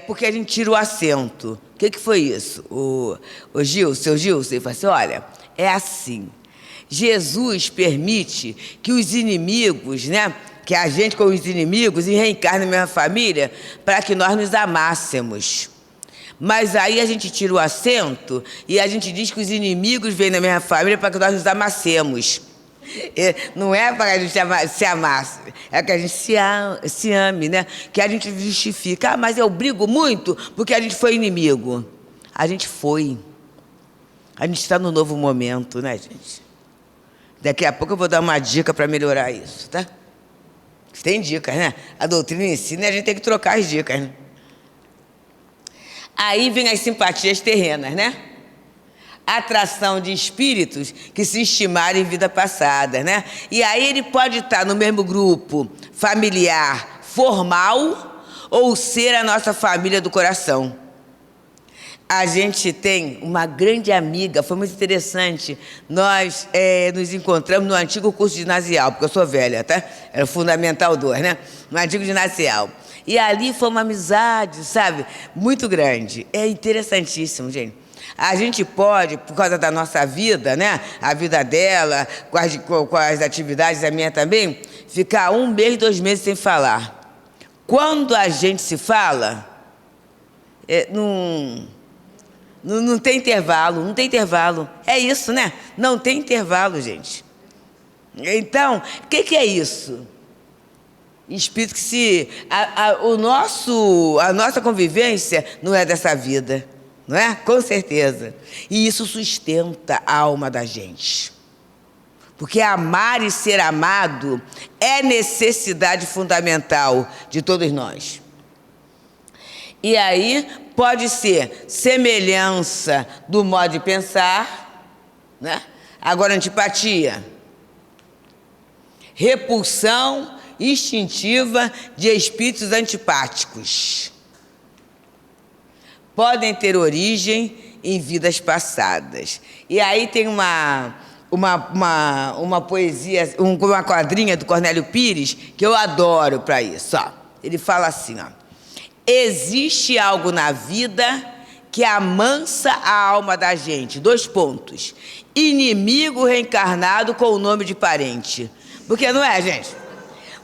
Porque a gente tira o acento. O que foi isso? O Gilson, ele fala assim, olha, é assim, Jesus permite que os inimigos, né? Que a gente com os inimigos e reencarna na mesma família para que nós nos amássemos. Mas aí a gente tira o acento e a gente diz que os inimigos vêm na mesma família para que nós nos amassemos. Não é para que a gente se amasse, é que a gente se ame, né? Que a gente justifica. Mas eu brigo muito porque a gente foi inimigo. A gente foi. A gente está no novo momento, né, gente? Daqui a pouco eu vou dar uma dica para melhorar isso, tá? Tem dicas, né? A doutrina ensina e a gente tem que trocar as dicas, né? Aí vem as simpatias terrenas, né? Atração de espíritos que se estimaram em vida passada, né? E aí ele pode estar no mesmo grupo familiar formal ou ser a nossa família do coração. A gente tem uma grande amiga, foi muito interessante. Nós nos encontramos no antigo curso ginasial, porque eu sou velha, tá? Era o Fundamental 2, né? No antigo ginasial. E ali foi uma amizade, sabe? Muito grande. É interessantíssimo, gente. A gente pode, por causa da nossa vida, né? A vida dela, com as atividades da minha também, ficar 1 mês, 2 meses sem falar. Quando a gente se fala, Não tem intervalo, não tem intervalo. É isso, né? Não tem intervalo, gente. Então, o que é isso? Espírito que se... A nossa convivência não é dessa vida, não é? Com certeza. E isso sustenta a alma da gente. Porque amar e ser amado é necessidade fundamental de todos nós. E aí pode ser semelhança do modo de pensar, né? Agora, antipatia. Repulsão instintiva de espíritos antipáticos. Podem ter origem em vidas passadas. E aí tem uma poesia, uma quadrinha do Cornélio Pires, que eu adoro para isso. Ó. Ele fala assim, ó. Existe algo na vida que amansa a alma da gente. 2 pontos. Inimigo reencarnado com o nome de parente. Porque não é, gente?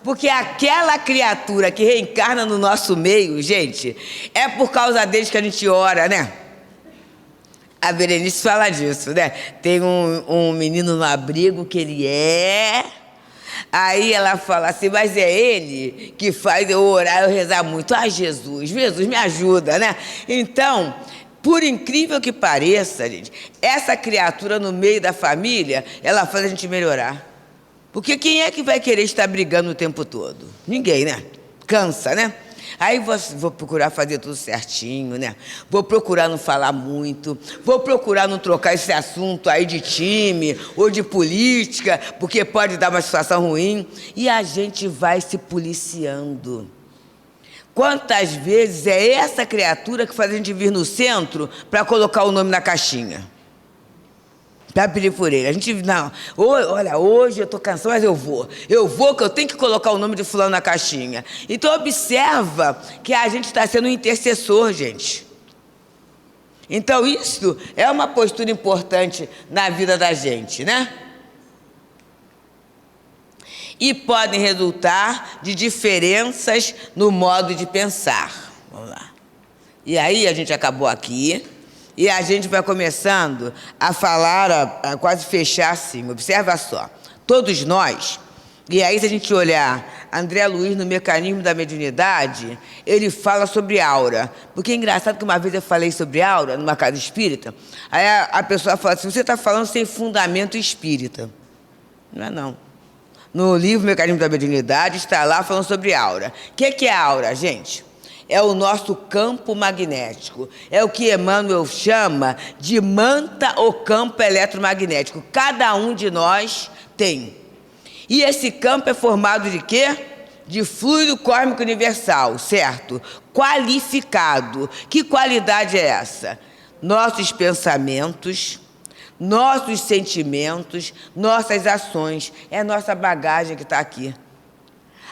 Porque aquela criatura que reencarna no nosso meio, gente, é por causa deles que a gente ora, né? A Berenice fala disso, né? Tem um menino no abrigo que ele é... Aí ela fala assim, mas é ele que faz eu orar, eu rezar muito. Ah, Jesus, Jesus me ajuda, né? Então, por incrível que pareça, gente, essa criatura no meio da família, ela faz a gente melhorar. Porque quem é que vai querer estar brigando o tempo todo? Ninguém, né? Cansa, né? Aí vou procurar fazer tudo certinho, né? Vou procurar não falar muito, vou procurar não trocar esse assunto aí de time ou de política, porque pode dar uma situação ruim. E a gente vai se policiando. Quantas vezes é essa criatura que faz a gente vir no centro para colocar o nome na caixinha? Para pedir por ele. A gente, não, olha, hoje eu estou cansado, mas eu vou. Eu vou, que eu tenho que colocar o nome de fulano na caixinha. Então, observa que a gente está sendo um intercessor, gente. Então, isso é uma postura importante na vida da gente, né? E podem resultar de diferenças no modo de pensar. Vamos lá. E aí, a gente acabou aqui. E a gente vai começando a falar, a quase fechar assim. Observa só. Todos nós, e aí se a gente olhar André Luiz no Mecanismo da Mediunidade, ele fala sobre aura. Porque é engraçado que uma vez eu falei sobre aura, numa casa espírita, aí a pessoa fala assim, você está falando sem fundamento espírita. Não é não. No livro Mecanismo da Mediunidade está lá falando sobre aura. O que é aura, gente? É o nosso campo magnético. É o que Emmanuel chama de manta ou campo eletromagnético. Cada um de nós tem. E esse campo é formado de quê? De fluido cósmico universal, certo? Qualificado. Que qualidade é essa? Nossos pensamentos, nossos sentimentos, nossas ações. É a nossa bagagem que está aqui.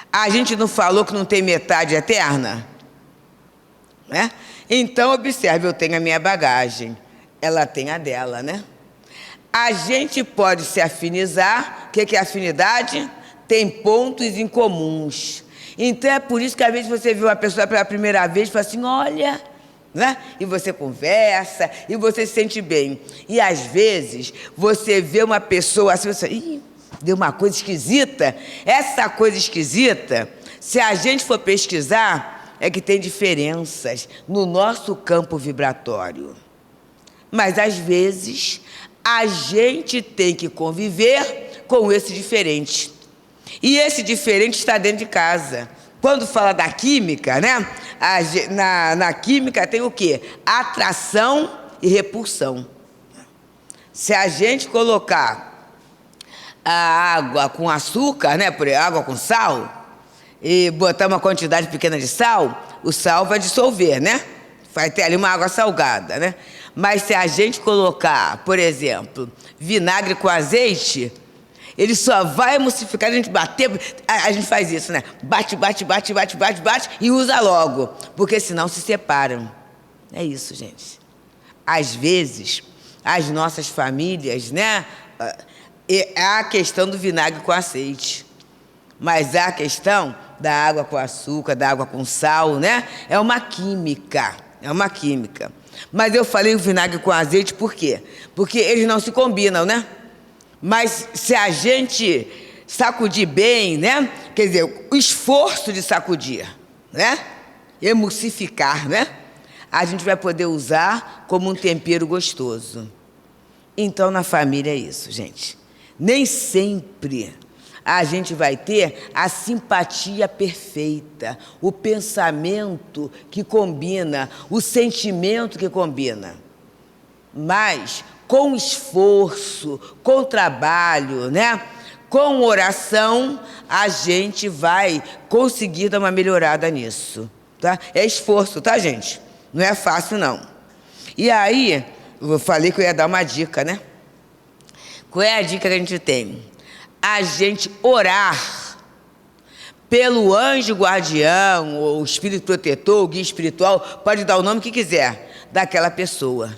A gente não falou que não tem metade eterna? Né? Então, observe, eu tenho a minha bagagem, ela tem a dela, né? A gente pode se afinizar. O que é afinidade? Tem pontos em comuns. Então, é por isso que às vezes você vê uma pessoa pela primeira vez e fala assim, olha, né? E você conversa, e você se sente bem. E às vezes, você vê uma pessoa assim, você fala, ih, deu uma coisa esquisita. Essa coisa esquisita, se a gente for pesquisar, é que tem diferenças no nosso campo vibratório. Mas, às vezes, a gente tem que conviver com esse diferente. E esse diferente está dentro de casa. Quando fala da química, né? Na química tem o quê? Atração e repulsão. Se a gente colocar a água com açúcar, né? Água com sal, e botar uma quantidade pequena de sal, o sal vai dissolver, né? Vai ter ali uma água salgada, né? Mas se a gente colocar, por exemplo, vinagre com azeite, ele só vai emulsificar, a gente bater, a gente faz isso, né? Bate, bate, bate, bate, bate, bate e usa logo, porque senão se separam. É isso, gente. Às vezes, as nossas famílias, né? É a questão do vinagre com azeite. Mas a questão da água com açúcar, da água com sal, né? É uma química. É uma química. Mas eu falei o vinagre com azeite por quê? Porque eles não se combinam, né? Mas se a gente sacudir bem, né? Quer dizer, o esforço de sacudir, né? Emulsificar, né? A gente vai poder usar como um tempero gostoso. Então, na família é isso, gente. Nem sempre a gente vai ter a simpatia perfeita, o pensamento que combina, o sentimento que combina. Mas, com esforço, com trabalho, né? Com oração, a gente vai conseguir dar uma melhorada nisso, tá? É esforço, tá, gente? Não é fácil, não. E aí, eu falei que eu ia dar uma dica, né? Qual é a dica que a gente tem? A gente orar pelo anjo guardião, ou espírito protetor, o guia espiritual, pode dar o nome que quiser, daquela pessoa.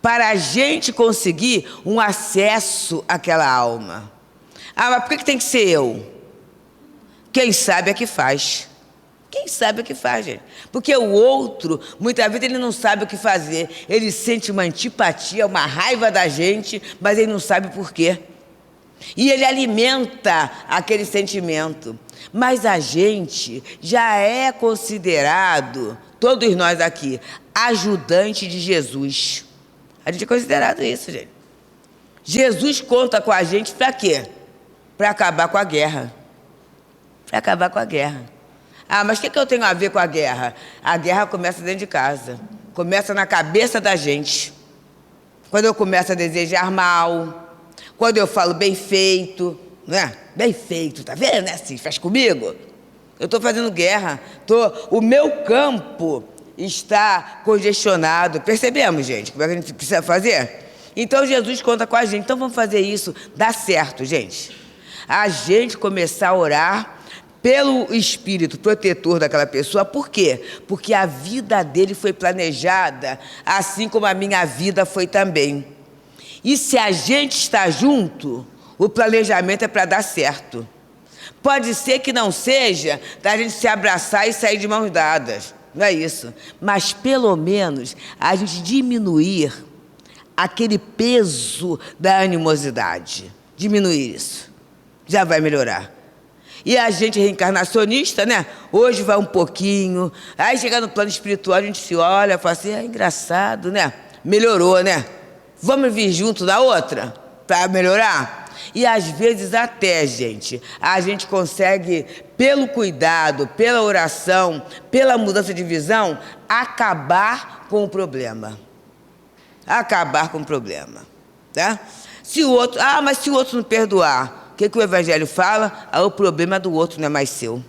Para a gente conseguir um acesso àquela alma. Ah, mas por que tem que ser eu? Quem sabe é que faz. Quem sabe é que faz, gente. Porque o outro, muitas vezes, ele não sabe o que fazer. Ele sente uma antipatia, uma raiva da gente, mas ele não sabe por quê. E ele alimenta aquele sentimento. Mas a gente já é considerado, todos nós aqui, ajudante de Jesus. A gente é considerado isso, gente. Jesus conta com a gente para quê? Para acabar com a guerra. Para acabar com a guerra. Ah, mas o que eu tenho a ver com a guerra? A guerra começa dentro de casa. Começa na cabeça da gente. Quando eu começo a desejar mal, quando eu falo bem feito, não é? Bem feito, tá vendo, né? Assim, faz comigo. Eu estou fazendo guerra. O meu campo está congestionado. Percebemos, gente, como é que a gente precisa fazer? Então, Jesus conta com a gente. Então, vamos fazer isso. Dá certo, gente. A gente começar a orar pelo espírito protetor daquela pessoa. Por quê? Porque a vida dele foi planejada, assim como a minha vida foi também. E se a gente está junto, o planejamento é para dar certo. Pode ser que não seja da gente se abraçar e sair de mãos dadas. Não é isso. Mas, pelo menos, a gente diminuir aquele peso da animosidade. Diminuir isso. Já vai melhorar. E a gente reencarnacionista, né? Hoje vai um pouquinho. Aí, chegar no plano espiritual, a gente se olha e fala assim, é engraçado, né? Melhorou, né? Vamos vir junto da outra para melhorar? E às vezes até, gente, a gente consegue, pelo cuidado, pela oração, pela mudança de visão, acabar com o problema. Acabar com o problema, tá? Se o outro, mas se o outro não perdoar, o que o Evangelho fala? O problema do outro não é mais seu.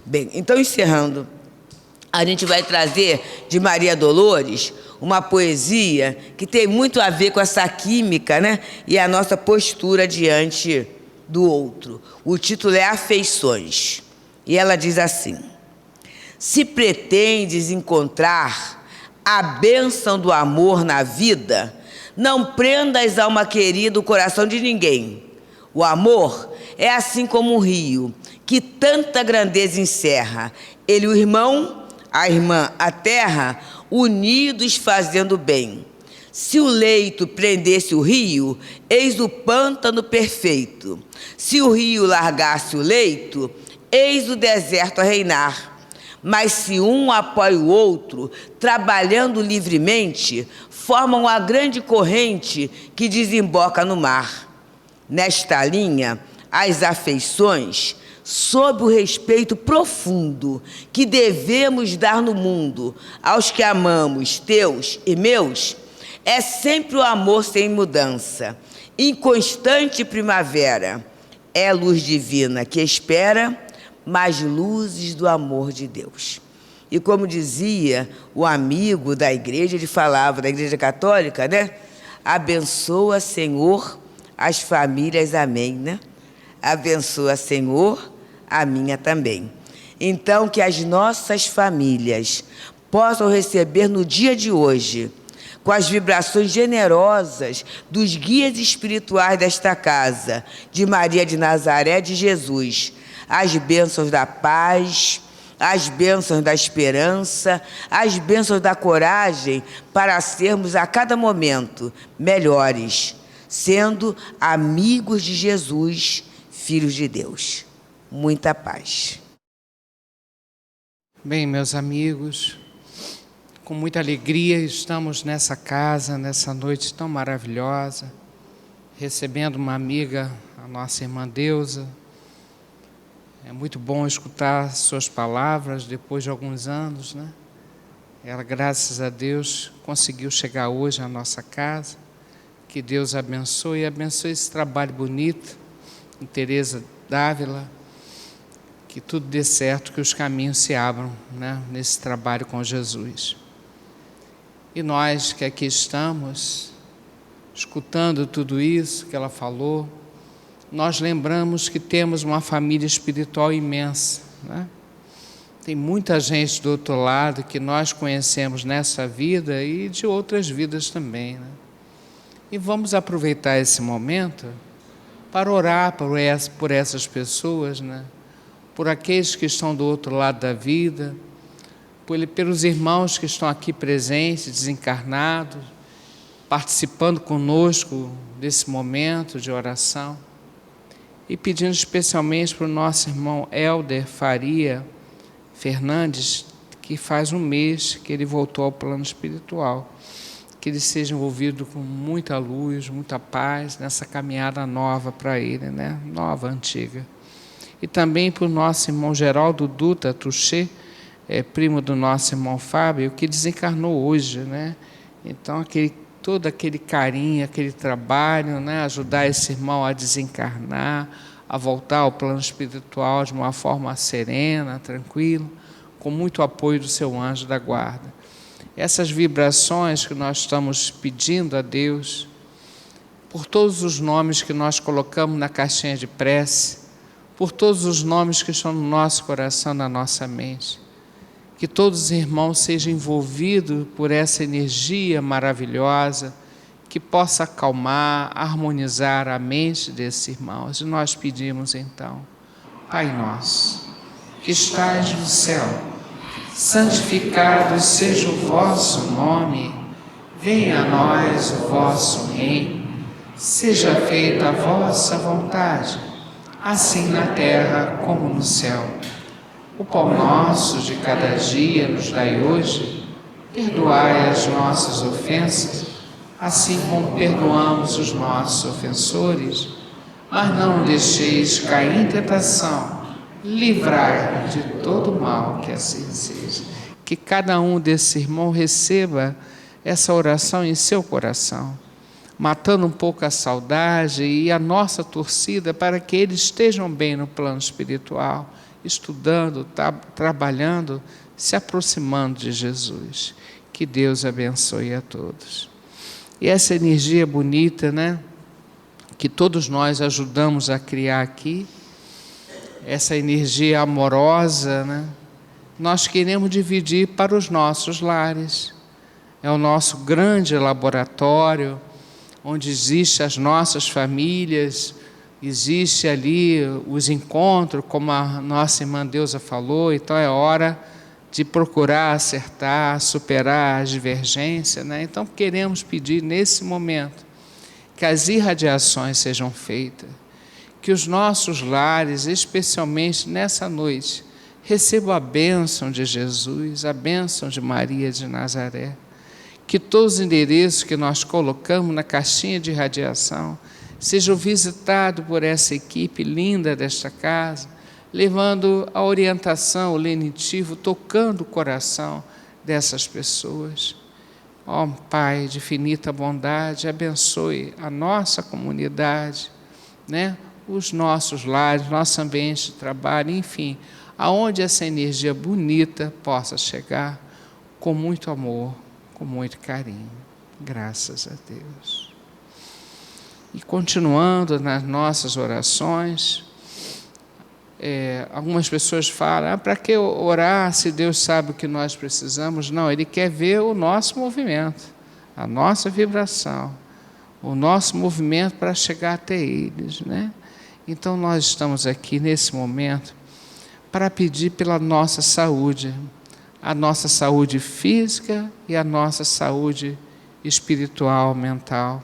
Bem, então encerrando, a gente vai trazer de Maria Dolores uma poesia que tem muito a ver com essa química, né? E a nossa postura diante do outro. O título é Afeições. E ela diz assim: se pretendes encontrar a bênção do amor na vida, não prendas, alma querida, o coração de ninguém. O amor é assim como um rio, que tanta grandeza encerra. Ele, o irmão, a irmã, a terra, unidos fazendo bem. Se o leito prendesse o rio, eis o pântano perfeito. Se o rio largasse o leito, eis o deserto a reinar. Mas se um apoia o outro, trabalhando livremente, formam a grande corrente que desemboca no mar. Nesta linha, as afeições, sob o respeito profundo que devemos dar no mundo aos que amamos, teus e meus, é sempre o amor sem mudança, inconstante primavera. É luz divina que espera mais luzes do amor de Deus. E como dizia o amigo da igreja, ele falava, da igreja católica, né? Abençoa, Senhor, as famílias, amém, né? Abençoa, Senhor, a minha também. Então, que as nossas famílias possam receber no dia de hoje, com as vibrações generosas dos guias espirituais desta casa, de Maria de Nazaré, de Jesus, as bênçãos da paz, as bênçãos da esperança, as bênçãos da coragem para sermos a cada momento melhores, sendo amigos de Jesus, filhos de Deus. Muita paz. Bem, meus amigos, com muita alegria estamos nessa casa, nessa noite tão maravilhosa, recebendo uma amiga, a nossa irmã Deusa. É muito bom escutar suas palavras depois de alguns anos, né? Ela, graças a Deus, conseguiu chegar hoje à nossa casa. Que Deus abençoe e abençoe esse trabalho bonito em Teresa d'Ávila. Que tudo dê certo, que os caminhos se abram, né, nesse trabalho com Jesus. E nós que aqui estamos, escutando tudo isso que ela falou, nós lembramos que temos uma família espiritual imensa, né? Tem muita gente do outro lado que nós conhecemos nessa vida e de outras vidas também, né? E vamos aproveitar esse momento para orar por essas pessoas, né? Por aqueles que estão do outro lado da vida, pelos irmãos que estão aqui presentes, desencarnados, participando conosco desse momento de oração. E pedindo especialmente para o nosso irmão Helder Faria Fernandes, que faz um mês que ele voltou ao plano espiritual. Que ele seja envolvido com muita luz, muita paz nessa caminhada nova para ele, né? Nova, antiga. E também para o nosso irmão Geraldo Dutra Touché, primo do nosso irmão Fábio, que desencarnou hoje, né? Então, todo aquele carinho, aquele trabalho, né? Ajudar esse irmão a desencarnar, a voltar ao plano espiritual de uma forma serena, tranquila, com muito apoio do seu anjo da guarda. Essas vibrações que nós estamos pedindo a Deus, por todos os nomes que nós colocamos na caixinha de prece, por todos os nomes que estão no nosso coração, na nossa mente, que todos os irmãos sejam envolvidos por essa energia maravilhosa, que possa acalmar, harmonizar a mente desses irmãos. E nós pedimos então: Pai nosso, que estais no céu, santificado seja o vosso nome, venha a nós o vosso reino, seja feita a vossa vontade, assim na terra como no céu. O pão nosso de cada dia nos dai hoje, perdoai as nossas ofensas, assim como perdoamos os nossos ofensores, mas não deixeis cair em tentação, livrai-nos de todo mal, que assim seja. Que cada um desses irmãos receba essa oração em seu coração, matando um pouco a saudade e a nossa torcida para que eles estejam bem no plano espiritual, estudando, trabalhando, se aproximando de Jesus. Que Deus abençoe a todos. E essa energia bonita, né, que todos nós ajudamos a criar aqui, essa energia amorosa, né, nós queremos dividir para os nossos lares. É o nosso grande laboratório, onde existem as nossas famílias, existe ali os encontros, como a nossa irmã Deusa falou. Então é hora de procurar acertar, superar as divergências, né? Então queremos pedir nesse momento que as irradiações sejam feitas, que os nossos lares, especialmente nessa noite, recebam a bênção de Jesus, a bênção de Maria de Nazaré, que todos os endereços que nós colocamos na caixinha de radiação sejam visitados por essa equipe linda desta casa, levando a orientação, o lenitivo, tocando o coração dessas pessoas. Ó Pai de infinita bondade, abençoe a nossa comunidade, né? Os nossos lares, nosso ambiente de trabalho, enfim, aonde essa energia bonita possa chegar com muito amor, com muito carinho. Graças a Deus. E continuando nas nossas orações, algumas pessoas falam: para que orar se Deus sabe o que nós precisamos? Não, Ele quer ver o nosso movimento, a nossa vibração, o nosso movimento para chegar até eles, né? Então nós estamos aqui nesse momento para pedir pela nossa saúde, a nossa saúde física e a nossa saúde espiritual, mental.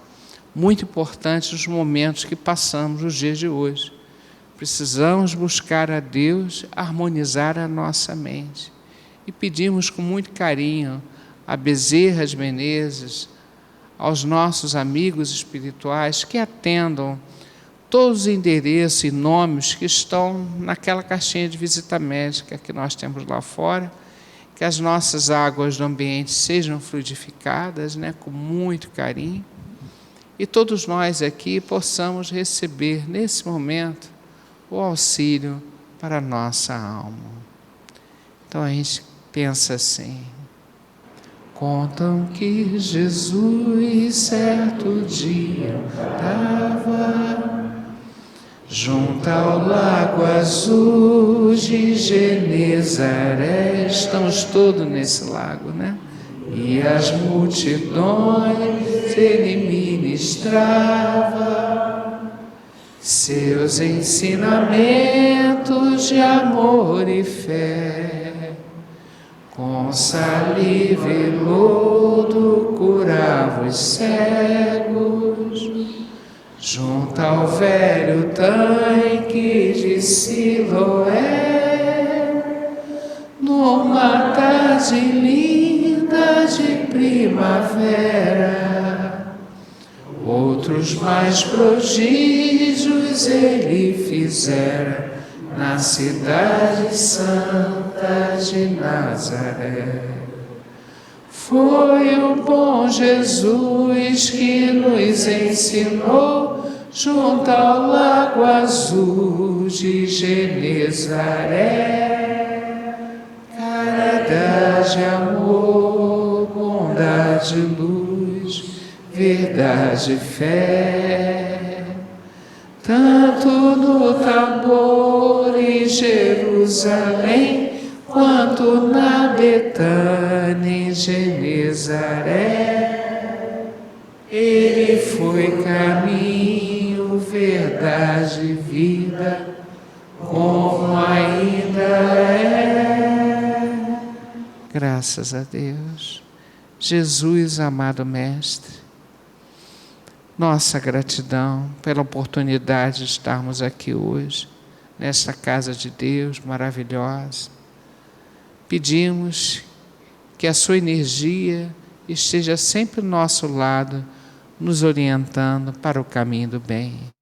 Muito importante os momentos que passamos nos dias de hoje. Precisamos buscar a Deus, harmonizar a nossa mente. E pedimos com muito carinho a Bezerra de Menezes, aos nossos amigos espirituais que atendam todos os endereços e nomes que estão naquela caixinha de visita médica que nós temos lá fora, que as nossas águas do ambiente sejam fluidificadas, com muito carinho, e todos nós aqui possamos receber nesse momento o auxílio para a nossa alma. Então a gente pensa assim: contam que Jesus certo dia estava junto ao lago azul de Genezaré. Estamos todos nesse lago, E as multidões ele ministrava seus ensinamentos de amor e fé. Com saliva e lodo curava os cegos, junto ao velho tanque de Siloé, numa tarde linda de primavera. Outros mais prodígios ele fizera na cidade santa de Nazaré. Foi o bom Jesus que nos ensinou junto ao lago azul de Genezaré. Caridade, amor, bondade, luz, verdade e fé. Tanto no Tabor em Jerusalém, quanto na Betânia em Genezaré. Ele foi caminho, verdade e vida, como ainda é. Graças a Deus. Jesus, amado Mestre, nossa gratidão pela oportunidade de estarmos aqui hoje, nesta casa de Deus maravilhosa. Pedimos que a sua energia esteja sempre ao nosso lado, nos orientando para o caminho do bem.